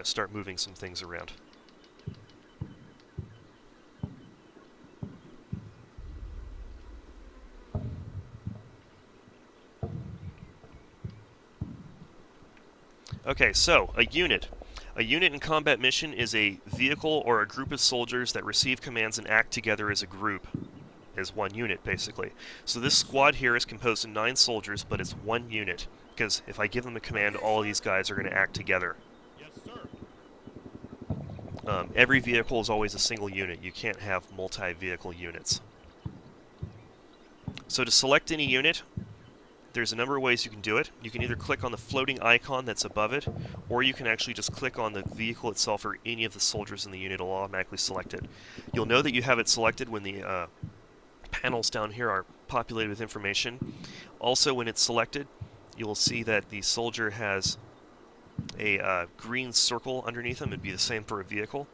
start moving some things around. Okay, so a unit. A unit in combat mission is a vehicle or a group of soldiers that receive commands and act together as a group, as one unit, basically. So this squad here is composed of 9 soldiers, but it's one unit, because if I give them a command, all these guys are going to act together. Yes, sir. Every vehicle is always a single unit. You can't have multi-vehicle units. So to select any unit, there's a number of ways you can do it. You can either click on the floating icon that's above it, or you can actually just click on the vehicle itself or any of the soldiers in the unit will automatically select it. You'll know that you have it selected when the panels down here are populated with information. Also, when it's selected, you'll see that the soldier has a green circle underneath them. It'd be the same for a vehicle.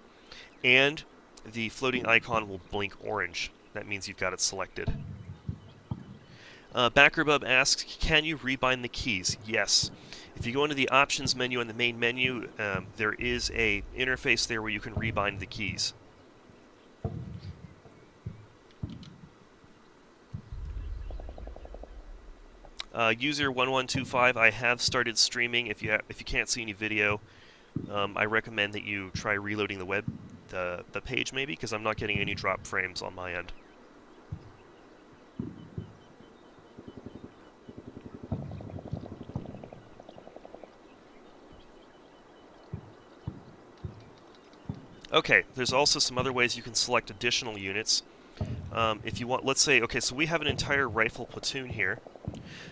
And the floating icon will blink orange. That means you've got it selected. BackerBub asks, can you rebind the keys? Yes. If you go into the options menu in the main menu, there is a interface there where you can rebind the keys. User 1125, I have started streaming. If you can't see any video, I recommend that you try reloading the page maybe, because I'm not getting any drop frames on my end. Okay, there's also some other ways you can select additional units. If you want, let's say, okay, so we have an entire rifle platoon here.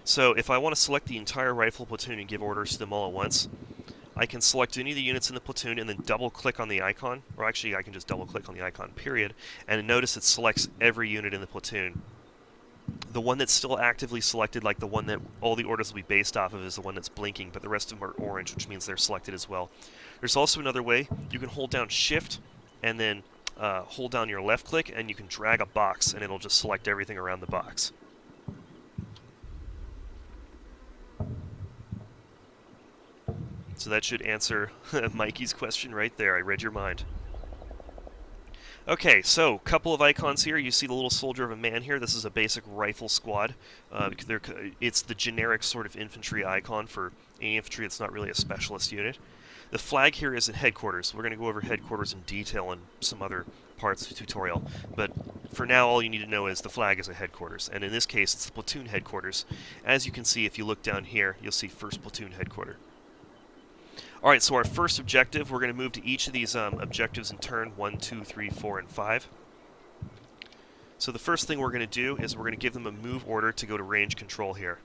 So if I want to select the entire rifle platoon and give orders to them all at once, I can select any of the units in the platoon and then double-click on the icon, or actually I can just double-click on the icon, period, and notice it selects every unit in the platoon. The one that's still actively selected, like the one that all the orders will be based off of, is the one that's blinking, but the rest of them are orange, which means they're selected as well. There's also another way. You can hold down Shift and then hold down your left click, and you can drag a box, and it'll just select everything around the box. So that should answer Mikey's question right there. I read your mind. Okay, so couple of icons here. You see the little soldier of a man here. This is a basic rifle squad. It's the generic sort of infantry icon for any infantry that's not really a specialist unit. The flag here is in headquarters. We're going to go over headquarters in detail in some other parts of the tutorial. But for now, all you need to know is the flag is at headquarters. And in this case, it's the platoon headquarters. As you can see, if you look down here, you'll see 1st Platoon Headquarters. Alright, so our first objective, we're going to move to each of these objectives in turn, 1, 2, 3, 4, and 5. So the first thing we're going to do is we're going to give them a move order to go to range control here.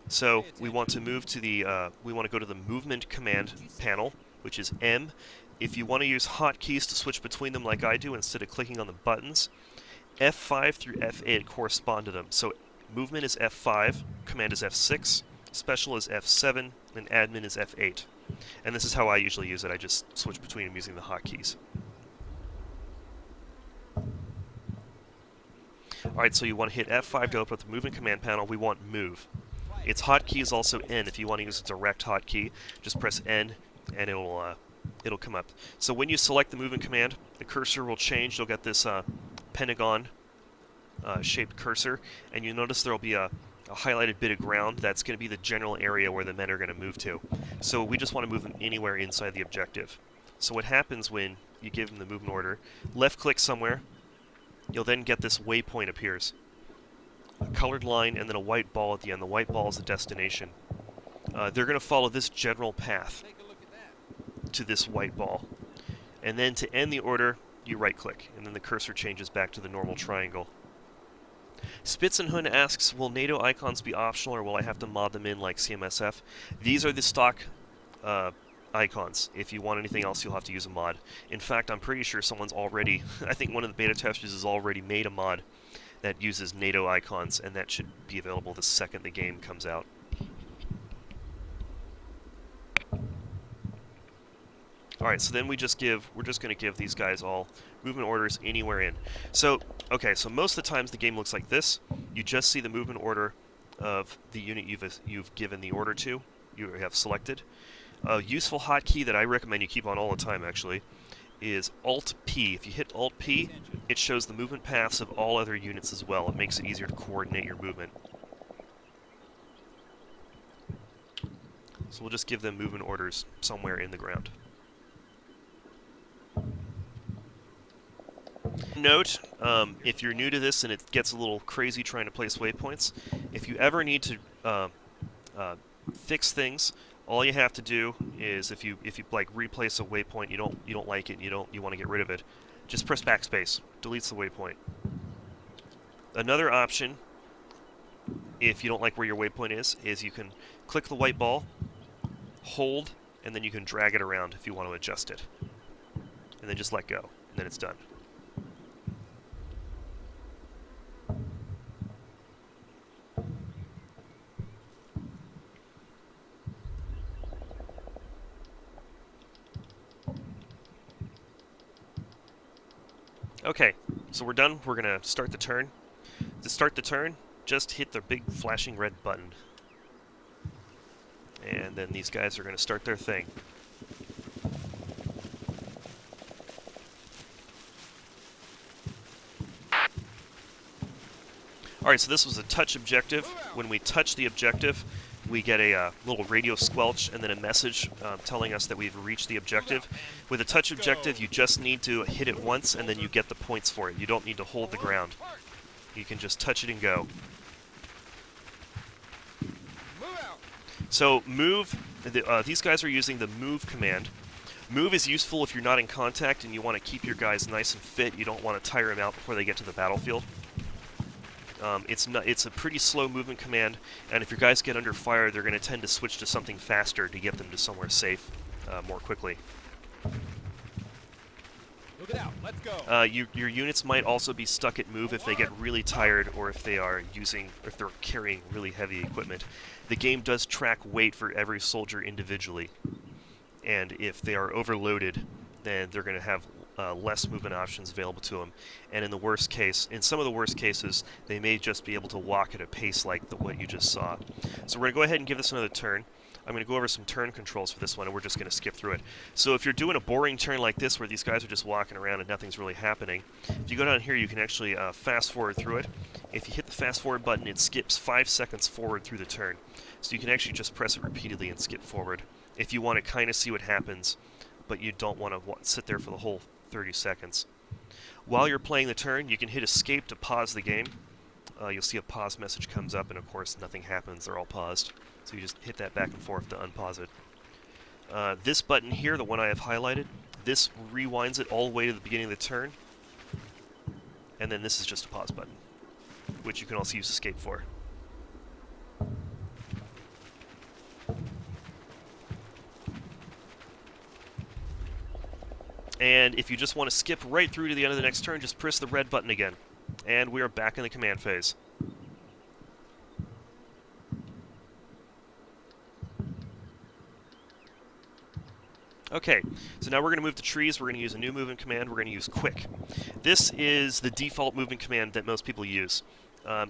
So we want to move to the, we want to go to the movement command panel, which is M. If you want to use hotkeys to switch between them like I do, instead of clicking on the buttons, F5 through F8 correspond to them. So movement is F5, command is F6, special is F7, and admin is F8. And this is how I usually use it. I just switch between them using the hotkeys. Alright, so you want to hit F5 to open up the movement command panel. We want move. Its hotkey is also N. If you want to use a direct hotkey, just press N and it'll come up. So when you select the movement command, the cursor will change. You'll get this pentagon shaped cursor, and you'll notice there will be a highlighted bit of ground. That's going to be the general area where the men are going to move to. So we just want to move them anywhere inside the objective. So what happens when you give them the movement order, left click somewhere, you'll then get this waypoint appears. A colored line and then a white ball at the end. The white ball is the destination. They're going to follow this general path to this white ball. And then to end the order, you right click, and then the cursor changes back to the normal triangle. Spitzenhund asks, will NATO icons be optional, or will I have to mod them in like CMSF? These are the stock icons. If you want anything else, you'll have to use a mod. In fact, I'm pretty sure someone's already, I think one of the beta testers has already made a mod that uses NATO icons, and that should be available the second the game comes out. Alright, so then we're just going to give these guys all movement orders anywhere in. So, okay, so most of the times the game looks like this. You just see the movement order of the unit you've given the order to, you have selected. A useful hotkey that I recommend you keep on all the time, actually, is Alt-P. If you hit Alt-P, it shows the movement paths of all other units as well. It makes it easier to coordinate your movement. So we'll just give them movement orders somewhere in the ground. Note, if you're new to this and it gets a little crazy trying to place waypoints, if you ever need to fix things, all you have to do is if you like replace a waypoint, you don't like it, you want to get rid of it, just press backspace, deletes the waypoint. Another option, if you don't like where your waypoint is you can click the white ball, hold, and then you can drag it around if you want to adjust it, and then just let go, and then it's done. Okay, so we're done. We're going to start the turn. To start the turn, just hit the big flashing red button. And then these guys are going to start their thing. Alright, so this was a touch objective. When we touch the objective, we get a little radio squelch and then a message telling us that we've reached the objective. With a touch objective, you just need to hit it once and then you get the points for it. You don't need to hold the ground. You can just touch it and go. So move, these guys are using the move command. Move is useful if you're not in contact and you want to keep your guys nice and fit. You don't want to tire them out before they get to the battlefield. It's a pretty slow movement command, and if your guys get under fire, they're going to tend to switch to something faster to get them to somewhere safe more quickly. Move it out. Let's go. Your units might also be stuck at move if they get really tired or if they are if they're carrying really heavy equipment. The game does track weight for every soldier individually, and if they are overloaded, then they're going to have less movement options available to them. And in the worst case, in some of the worst cases, they may just be able to walk at a pace like what you just saw. So we're going to go ahead and give this another turn. I'm going to go over some turn controls for this one, and we're just going to skip through it. So if you're doing a boring turn like this, where these guys are just walking around and nothing's really happening, if you go down here, you can actually fast forward through it. If you hit the fast forward button, it skips 5 seconds forward through the turn. So you can actually just press it repeatedly and skip forward if you want to kind of see what happens, but you don't want to sit there for the whole 30 seconds. While you're playing the turn, you can hit escape to pause the game. You'll see a pause message comes up, and of course nothing happens, they're all paused. So you just hit that back and forth to unpause it. This button here, the one I have highlighted, this rewinds it all the way to the beginning of the turn. And then this is just a pause button, which you can also use escape for. And if you just want to skip right through to the end of the next turn, just press the red button again. And we are back in the command phase. Okay, so now we're going to move to trees. We're going to use a new movement command. We're going to use quick. This is the default movement command that most people use.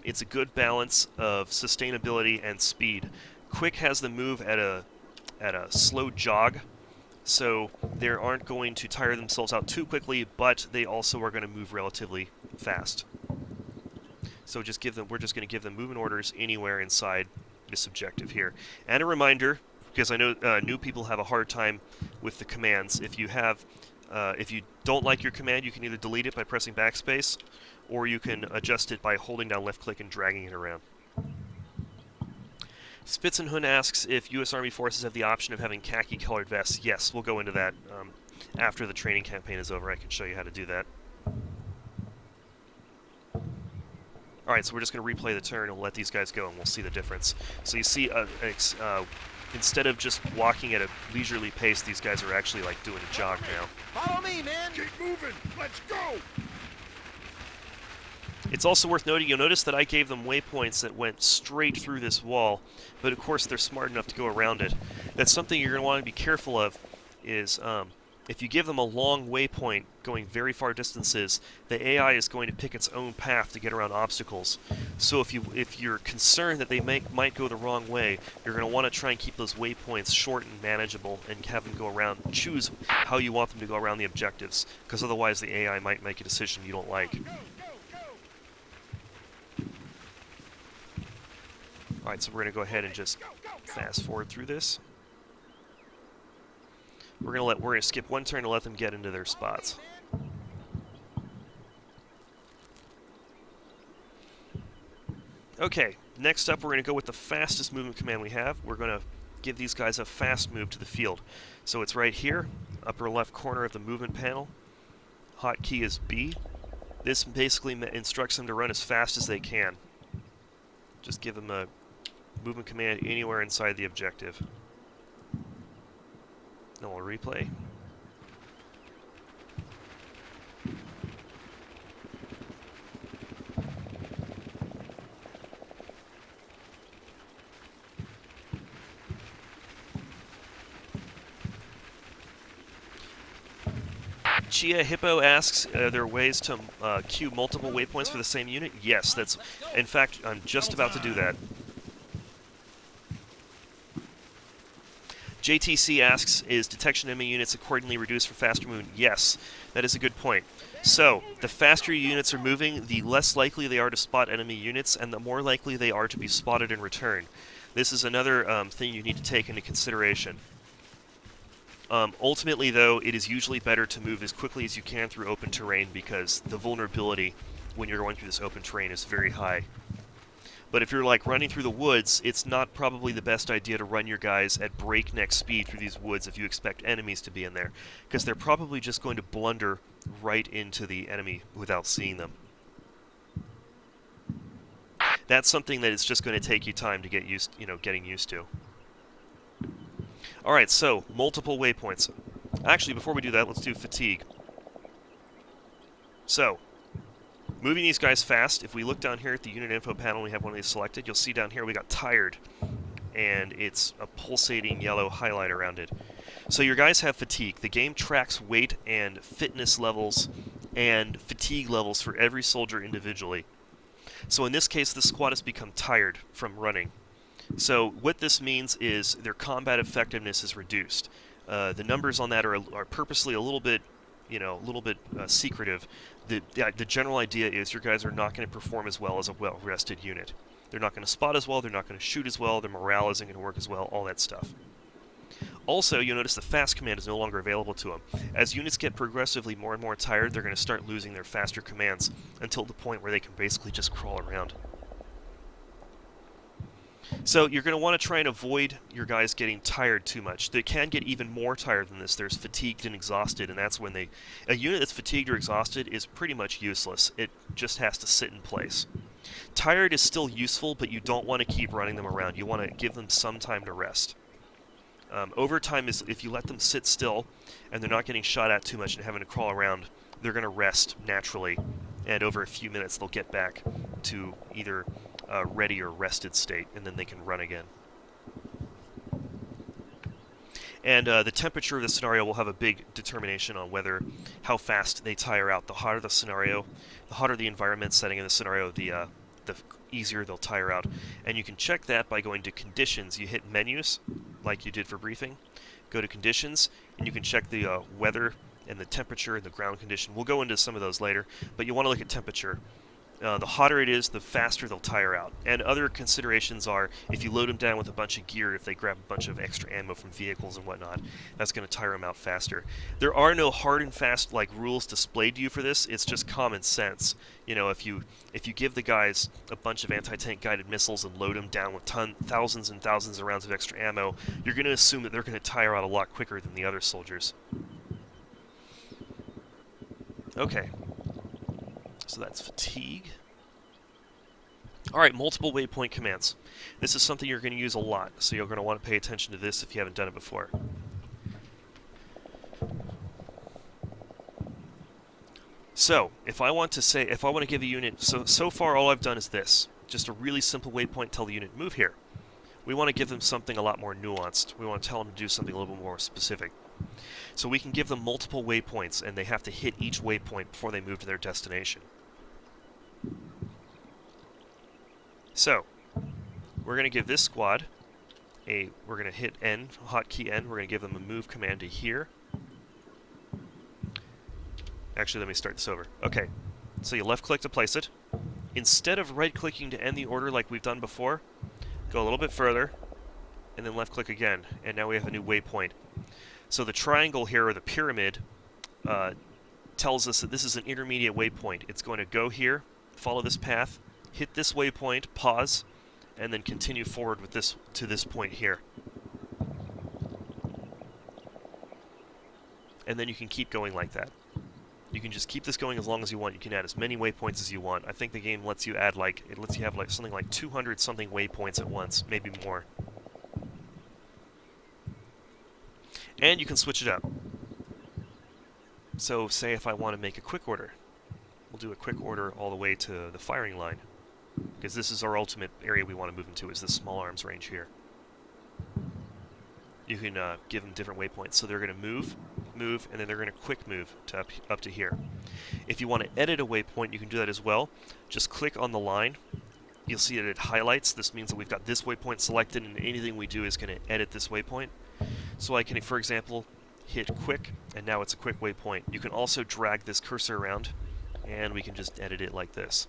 It's a good balance of sustainability and speed. Quick has them move at a slow jog, so they aren't going to tire themselves out too quickly, but they also are going to move relatively fast. So we're just going to give them movement orders anywhere inside this objective here. And a reminder, because I know new people have a hard time with the commands. If you don't like your command, you can either delete it by pressing backspace, or you can adjust it by holding down left click and dragging it around. Spitzenhund asks if U.S. Army forces have the option of having khaki-colored vests. Yes, we'll go into that after the training campaign is over. I can show you how to do that. Alright, so we're just going to replay the turn and let these guys go, and we'll see the difference. So you see, instead of just walking at a leisurely pace, these guys are actually like doing a jog now. Follow me, man. Keep moving. Let's go. It's also worth noting, you'll notice that I gave them waypoints that went straight through this wall, but of course they're smart enough to go around it. That's something you're going to want to be careful of, is If you give them a long waypoint going very far distances, the AI is going to pick its own path to get around obstacles. So if you're concerned that they might go the wrong way, you're going to want to try and keep those waypoints short and manageable and have them go around. Choose how you want them to go around the objectives, because otherwise the AI might make a decision you don't like. Alright, so we're going to go ahead and just fast forward through this. We're going to skip one turn to let them get into their spots. Okay, next up we're going to go with the fastest movement command we have. We're going to give these guys a fast move to the field. So it's right here, upper left corner of the movement panel. Hotkey is B. This basically instructs them to run as fast as they can. Just give them a movement command anywhere inside the objective. Then we'll replay. Chia Hippo asks, are there ways to queue multiple waypoints for the same unit? Yes, that's... In fact, I'm just about to do that. JTC asks, is detection enemy units accordingly reduced for faster movement? Yes, that is a good point. So, the faster your units are moving, the less likely they are to spot enemy units, and the more likely they are to be spotted in return. This is another thing you need to take into consideration. Ultimately, though, it is usually better to move as quickly as you can through open terrain because the vulnerability when you're going through this open terrain is very high. But if you're like running through the woods, it's not probably the best idea to run your guys at breakneck speed through these woods if you expect enemies to be in there, because they're probably just going to blunder right into the enemy without seeing them. That's something that is just going to take you time to get used, getting used to. All right, so multiple waypoints. Actually, before we do that, let's do fatigue. So, moving these guys fast, if we look down here at the unit info panel, we have one of these selected, you'll see down here we got tired, and it's a pulsating yellow highlight around it. So your guys have fatigue. The game tracks weight and fitness levels and fatigue levels for every soldier individually. So in this case, the squad has become tired from running. So what this means is their combat effectiveness is reduced. The numbers on that are purposely a little bit, secretive. The general idea is your guys are not going to perform as well as a well-rested unit. They're not going to spot as well, they're not going to shoot as well, their morale isn't going to work as well, all that stuff. Also, you'll notice the fast command is no longer available to them. As units get progressively more and more tired, they're going to start losing their faster commands until the point where they can basically just crawl around. So you're going to want to try and avoid your guys getting tired too much. They can get even more tired than this. There's fatigued and exhausted, and that's when a unit that's fatigued or exhausted is pretty much useless. It just has to sit in place. Tired is still useful, but you don't want to keep running them around. You want to give them some time to rest. Overtime is if you let them sit still and they're not getting shot at too much and having to crawl around, they're going to rest naturally, and over a few minutes they'll get back to either ready or rested state, and then they can run again. And the temperature of the scenario will have a big determination on how fast they tire out. The hotter the scenario, the hotter the environment setting in the scenario, the easier they'll tire out. And you can check that by going to conditions. You hit menus, like you did for briefing. Go to conditions, and you can check the weather and the temperature and the ground condition. We'll go into some of those later, but you want to look at temperature. The hotter it is, the faster they'll tire out. And other considerations are, if you load them down with a bunch of gear, if they grab a bunch of extra ammo from vehicles and whatnot, that's going to tire them out faster. There are no hard and fast rules displayed to you for this. It's just common sense. If you give the guys a bunch of anti-tank guided missiles and load them down with thousands and thousands of rounds of extra ammo, you're going to assume that they're going to tire out a lot quicker than the other soldiers. Okay. So that's fatigue. Alright, multiple waypoint commands. This is something you're going to use a lot, so you're going to want to pay attention to this if you haven't done it before. So, if I want to give a unit, so far all I've done is this. Just a really simple waypoint, tell the unit, move here. We want to give them something a lot more nuanced. We want to tell them to do something a little bit more specific. So we can give them multiple waypoints, and they have to hit each waypoint before they move to their destination. So, we're going to give this squad we're going to hit N, hotkey N, we're going to give them a move command to here. Actually, let me start this over. Okay, so you left-click to place it. Instead of right-clicking to end the order like we've done before, go a little bit further, and then left-click again, and now we have a new waypoint. So the triangle here, or the pyramid, tells us that this is an intermediate waypoint. It's going to go here, follow this path, hit this waypoint, pause, and then continue forward with this to this point here. And then you can keep going like that. You can just keep this going as long as you want. You can add as many waypoints as you want. I think the game lets you add it lets you have something like 200 something waypoints at once, maybe more. And you can switch it up. So say if I want to make a quick order, we'll do a quick order all the way to the firing line, because this is our ultimate area we want to move into, is this small arms range here. You can give them different waypoints. So they're going to move, and then they're going to quick move to up to here. If you want to edit a waypoint, you can do that as well. Just click on the line. You'll see that it highlights. This means that we've got this waypoint selected, and anything we do is going to edit this waypoint. So I can, for example, hit quick, and now it's a quick waypoint. You can also drag this cursor around, and we can just edit it like this.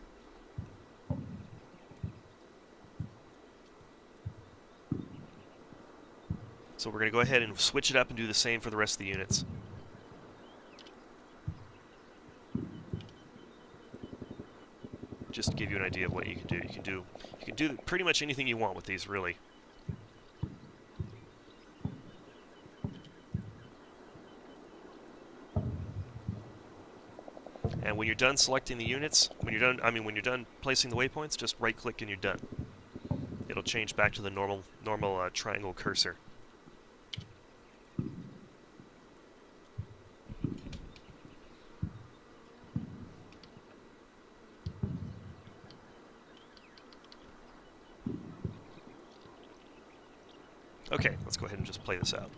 So we're going to go ahead and switch it up and do the same for the rest of the units. Just to give you an idea of what you can do. You can do pretty much anything you want with these, really. And when you're done selecting the units, when you're done placing the waypoints, just right-click and you're done. It'll change back to the normal triangle cursor. Okay, let's go ahead and just play this out.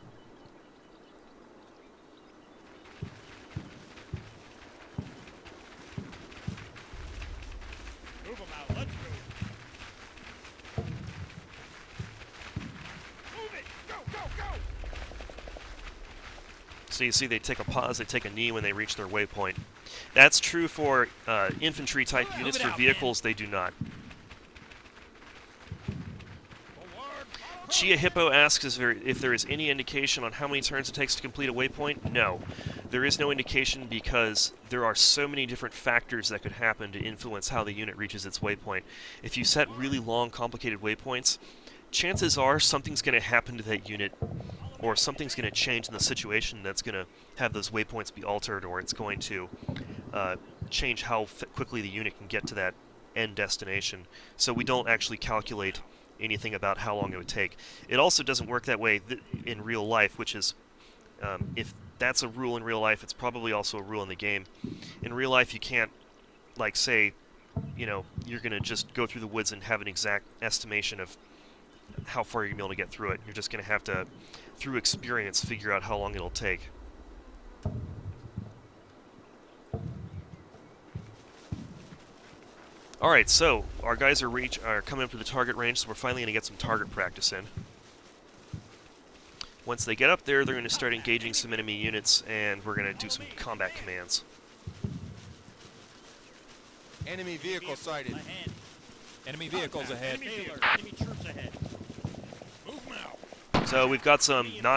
Move them out. Let's move. Move it. Go, go, go. So you see they take a pause, they take a knee when they reach their waypoint. That's true for infantry-type units. For vehicles, they do not. Chia Hippo asks if there is any indication on how many turns it takes to complete a waypoint. No. There is no indication because there are so many different factors that could happen to influence how the unit reaches its waypoint. If you set really long, complicated waypoints, chances are something's going to happen to that unit, or something's going to change in the situation that's going to have those waypoints be altered, or it's going to change how quickly the unit can get to that end destination. So we don't actually calculate anything about how long it would take. It also doesn't work that way in real life, which is, if that's a rule in real life, it's probably also a rule in the game. In real life, you can't, like, say, you're going to just go through the woods and have an exact estimation of how far you're going to be able to get through it. You're just going to have to, through experience, figure out how long it'll take. Alright, so our guys are coming up to the target range, so we're finally going to get some target practice in. Once they get up there, they're going to start engaging some enemy units, and we're going to do some combat commands. Enemy vehicle sighted. Ahead. Enemy vehicles ahead. Enemy troops ahead. Move them out. So we've got some non